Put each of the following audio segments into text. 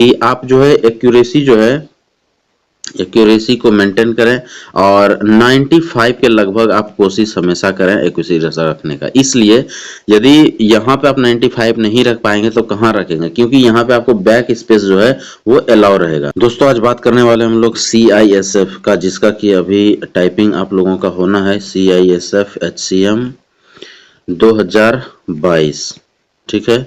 कि आप जो है एक्यूरेसी को मेंटेन करें और 95 के लगभग आप कोशिश हमेशा करें एक्यूरेसी रखने का। इसलिए यदि यहाँ पे आप 95 नहीं रख पाएंगे तो कहाँ रखेंगे, क्योंकि यहाँ पे आपको बैक स्पेस जो है वो अलाउ रहेगा। दोस्तों आज बात करने वाले हम लोग CISF का, जिसका कि अभी टाइपिंग आप लोगों का होना है CISF HCM 2022। ठीक है,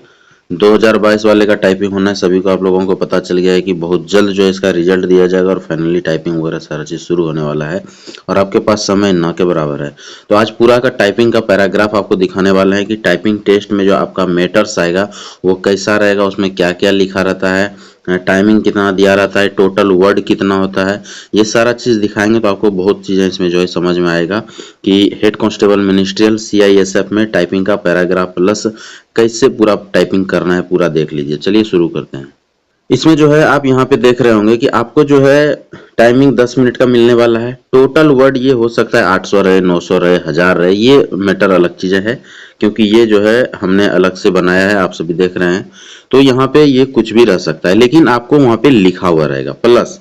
2022 वाले का टाइपिंग होना है। सभी को आप लोगों को पता चल गया है कि बहुत जल्द जो है इसका रिजल्ट दिया जाएगा और फाइनली टाइपिंग वगैरह सारा चीज़ शुरू होने वाला है और आपके पास समय ना के बराबर है। तो आज पूरा का टाइपिंग का पैराग्राफ आपको दिखाने वाले हैं कि टाइपिंग टेस्ट में जो आपका मैटर्स आएगा वो कैसा रहेगा, उसमें क्या क्या लिखा रहता है, टाइमिंग कितना दिया रहता है, टोटल वर्ड कितना होता है, ये सारा चीज़ दिखाएंगे तो आपको बहुत चीज़ें इसमें जो है समझ में आएगा कि हेड कांस्टेबल मिनिस्ट्रियल CISF में टाइपिंग का पैराग्राफ प्लस कैसे पूरा टाइपिंग करना है, पूरा देख लीजिए। चलिए शुरू करते हैं। इसमें जो है आप यहाँ पे देख रहे होंगे कि आपको जो है टाइमिंग 10 मिनट का मिलने वाला है। टोटल वर्ड ये हो सकता है 800 रहे, 900 रहे, 1000 रहे, ये मैटर अलग चीज़ें हैं क्योंकि ये जो है हमने अलग से बनाया है, आप सभी देख रहे हैं। तो यहाँ पे ये कुछ भी रह सकता है, लेकिन आपको वहाँ पे लिखा हुआ रहेगा। प्लस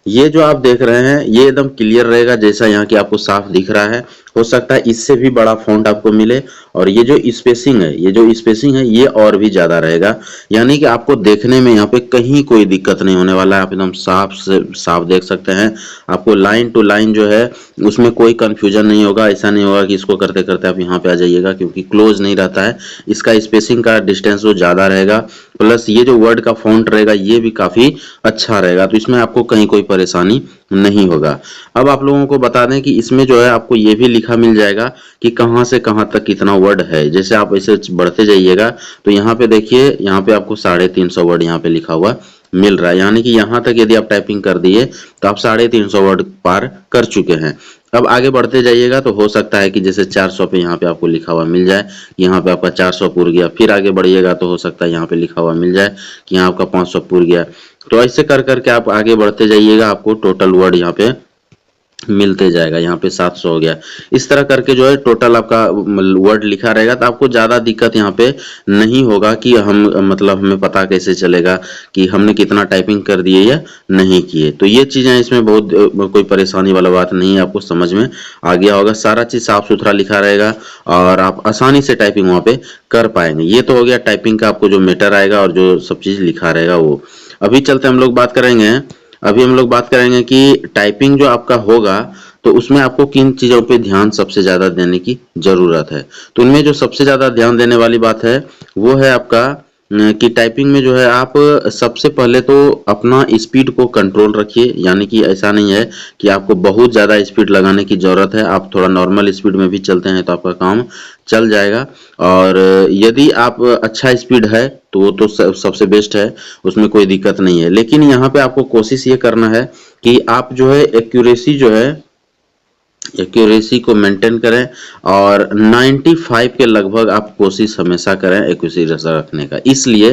ये जो आप देख रहे हैं ये एकदम क्लियर रहेगा, जैसा यहाँ की आपको साफ दिख रहा है। हो सकता है इससे भी बड़ा फॉन्ट आपको मिले और ये जो स्पेसिंग है ये और भी ज्यादा रहेगा, यानी कि आपको देखने में यहाँ पे कहीं कोई दिक्कत नहीं होने वाला है। आप एकदम साफ से साफ देख सकते हैं। आपको लाइन टू लाइन जो है उसमें कोई कंफ्यूजन नहीं होगा। ऐसा नहीं होगा कि इसको करते करते आप यहाँ पे आ जाइएगा, क्योंकि क्लोज नहीं रहता है। इसका स्पेसिंग का डिस्टेंस वो ज्यादा रहेगा। प्लस ये जो वर्ड का फॉन्ट रहेगा ये भी काफी अच्छा रहेगा, तो इसमें आपको कहीं कोई परेशानी नहीं होगा। अब आप लोगों को बता दें कि इसमें जो है आपको ये भी लिखा मिल जाएगा कि कहां से कहां तक कितना वर्ड है। जैसे आप ऐसे बढ़ते जाइएगा तो यहाँ पे देखिए, यहाँ पे आपको 350 वर्ड यहाँ पे लिखा हुआ मिल रहा है, यानी कि यहाँ तक यदि आप टाइपिंग कर दिए तो आप 350 वर्ड पार कर चुके हैं। अब आगे बढ़ते जाइएगा तो हो सकता है कि जैसे 400 पे यहाँ पे आपको लिखा हुआ मिल जाए, यहाँ पे आपका 400 पूर गया। फिर आगे बढ़िएगा तो हो सकता है यहाँ पे लिखा हुआ मिल जाए कि यहाँ आपका 500 पूर गया। तो ऐसे कर करके आप आगे बढ़ते जाइएगा, आपको टोटल वर्ड यहाँ पे मिलते जाएगा। यहाँ पे 700 हो गया। इस तरह करके जो है टोटल आपका वर्ड लिखा रहेगा, तो आपको ज्यादा दिक्कत यहाँ पे नहीं होगा कि हमें पता कैसे चलेगा कि हमने कितना टाइपिंग कर दिए या नहीं किए। तो ये चीजें इसमें बहुत कोई परेशानी वाला बात नहीं है, आपको समझ में आ गया होगा। सारा चीज साफ सुथरा लिखा रहेगा और आप आसानी से टाइपिंग वहाँ पे कर पाएंगे। ये तो हो गया टाइपिंग का, आपको जो मैटर आएगा और जो सब चीज लिखा रहेगा वो। अभी चलते हम लोग बात करेंगे कि टाइपिंग जो आपका होगा तो उसमें आपको किन चीजों पे ध्यान सबसे ज्यादा देने की जरूरत है। तो उनमें जो सबसे ज्यादा ध्यान देने वाली बात है वो है आपका कि टाइपिंग में जो है आप सबसे पहले तो अपना स्पीड को कंट्रोल रखिए, यानी कि ऐसा नहीं है कि आपको बहुत ज़्यादा स्पीड लगाने की ज़रूरत है। आप थोड़ा नॉर्मल स्पीड में भी चलते हैं तो आपका काम चल जाएगा। और यदि आप अच्छा स्पीड है तो वो तो सबसे बेस्ट है, उसमें कोई दिक्कत नहीं है। लेकिन यहाँ पे आपको कोशिश ये करना है कि आप जो है एक्यूरेसी को मेंटेन करें और 95 के लगभग आप कोशिश हमेशा करें एक्यूरेसी रखने का। इसलिए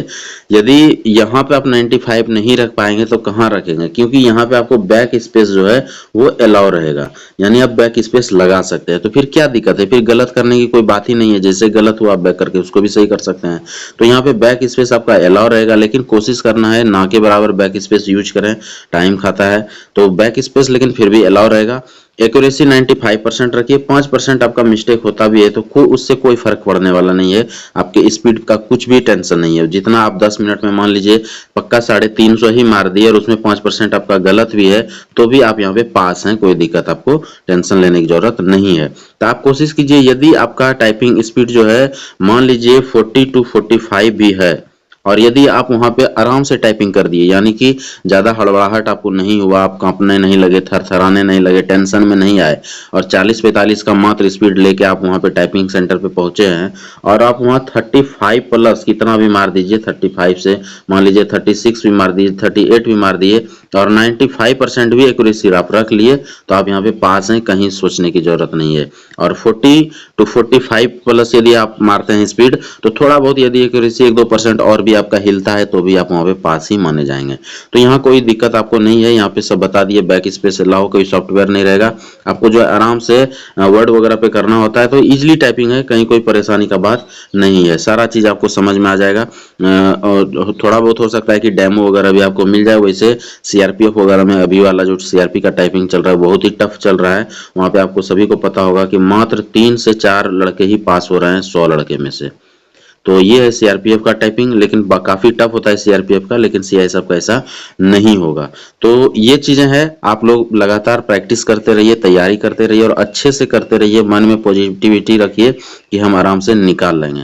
यदि यहाँ पे आप 95 नहीं रख पाएंगे तो कहाँ रखेंगे, क्योंकि यहाँ पे आपको बैक स्पेस जो है वो अलाउ रहेगा, यानी आप बैक स्पेस लगा सकते हैं। तो फिर क्या दिक्कत है, फिर गलत करने की कोई बात ही नहीं है। जैसे गलत हुआ आप बैक करके उसको भी सही कर सकते हैं। तो यहाँ पे बैक स्पेस आपका अलाउ रहेगा, लेकिन कोशिश करना है ना के बराबर बैक स्पेस यूज करें, टाइम खाता है। तो बैक स्पेस लेकिन फिर भी अलाउ रहेगा। एक्यूरेसी 95% रखिए। 5% आपका मिस्टेक होता भी है तो उससे कोई फर्क पड़ने वाला नहीं है, आपके स्पीड का कुछ भी टेंशन नहीं है। जितना आप 10 मिनट में मान लीजिए पक्का 350 ही मार दिए और उसमें 5% आपका गलत भी है तो भी आप यहाँ पे पास हैं, कोई दिक्कत आपको टेंशन लेने की जरूरत नहीं है। तो आप कोशिश कीजिए, यदि आपका टाइपिंग स्पीड जो है मान लीजिए 40 to 45 भी है और यदि आप वहां पे आराम से टाइपिंग कर दिए, यानी कि ज्यादा हड़बड़ाहट आपको नहीं हुआ, आप कांपने नहीं लगे, थरथराने नहीं लगे, टेंशन में नहीं आए और 40-45 का मात्र स्पीड लेके आप वहां पे टाइपिंग सेंटर पे पहुंचे हैं और आप वहां 35 प्लस कितना भी मार दीजिए, 35 से मान लीजिए 36 भी मार दीजिए, 38 भी मार दिए और 95% भी एक्यूरेसी आप रख लिए तो आप यहाँ पे पास हैं, कहीं सोचने की जरूरत नहीं है। और 40 to 45 प्लस यदि आप मारते हैं स्पीड तो थोड़ा बहुत यदि एक्यूरेसी 1-2% और भी आपका हिलता है तो भी आप वहाँ पे पास ही माने जाएंगे। तो यहाँ कोई दिक्कत आपको नहीं है, यहाँ पे सब बता दिए, बैक स्पेस अलाउ, कोई सॉफ्टवेयर नहीं रहेगा, आपको जो है आराम से वर्ड वगैरह पे करना होता है, तो इजीली टाइपिंग है, कहीं कोई परेशानी का बात नहीं है, सारा चीज़ आपको समझ में आ जाएगा। और थोड़ा बहुत हो सकता है कि डेमो वगैरह भी आपको मिल जाए। वैसे सीआरपीएफ वगैरह में अभी वाला जो सीआरपी का टाइपिंग चल रहा है बहुत ही टफ चल रहा है, वहाँ पे आपको सभी को पता होगा कि मात्र 3 से 4 लड़के ही पास हो रहे हैं 100 लड़के में से। तो ये है सीआरपीएफ का टाइपिंग, लेकिन काफी टफ होता है सीआरपीएफ का, लेकिन सीआईएसएफ का ऐसा नहीं होगा। तो ये चीजें हैं, आप लोग लगातार प्रैक्टिस करते रहिए, तैयारी करते रहिए और अच्छे से करते रहिए, मन में पॉजिटिविटी रखिए कि हम आराम से निकाल लेंगे।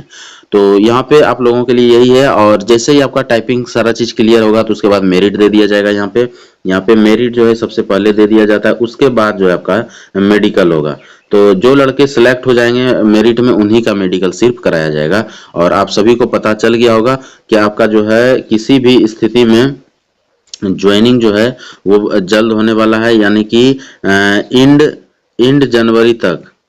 तो यहाँ पे आप लोगों के लिए यही है। और जैसे ही आपका टाइपिंग सारा चीज क्लियर होगा तो उसके बाद मेरिट दे दिया जाएगा। यहाँ पे मेरिट जो है सबसे पहले दे दिया जाता है, उसके बाद जो है आपका मेडिकल होगा। तो जो लड़के सिलेक्ट हो जाएंगे मेरिट में उन्हीं का मेडिकल सिर्फ कराया जाएगा। और आप सभी को पता चल गया होगा कि आपका जो है किसी भी स्थिति में ज्वाइनिंग जो है वो जल्द होने वाला है, यानी कि इंड इंड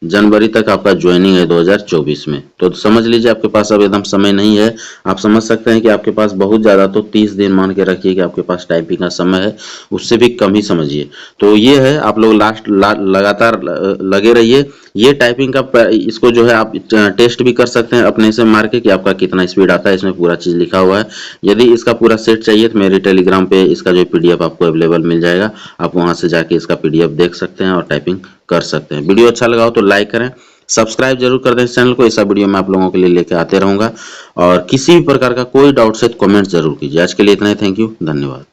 जनवरी तक आपका ज्वाइनिंग है 2024 में। तो समझ लीजिए आपके पास अब एकदम समय नहीं है। आप समझ सकते हैं कि आपके पास बहुत ज़्यादा तो 30 दिन मान के रखिए कि आपके पास टाइपिंग का समय है, उससे भी कम ही समझिए। तो ये है, आप लोग लगातार लगे रहिए। ये टाइपिंग का इसको जो है आप टेस्ट भी कर सकते हैं अपने से मार के कि आपका कितना स्पीड आता है, इसमें पूरा चीज़ लिखा हुआ है। यदि इसका पूरा सेट चाहिए तो मेरे टेलीग्राम पे इसका जो पीडीएफ आपको अवेलेबल मिल जाएगा, आप वहां से जाके इसका पीडीएफ देख सकते हैं और टाइपिंग कर सकते हैं। वीडियो अच्छा लगा हो तो लाइक करें, सब्सक्राइब जरूर कर दें इस चैनल को, ऐसा वीडियो मैं आप लोगों के लिए लेके आते रहूंगा। और किसी भी प्रकार का कोई डाउट है तो कमेंट जरूर कीजिए। आज के लिए इतना ही, थैंक यू, धन्यवाद।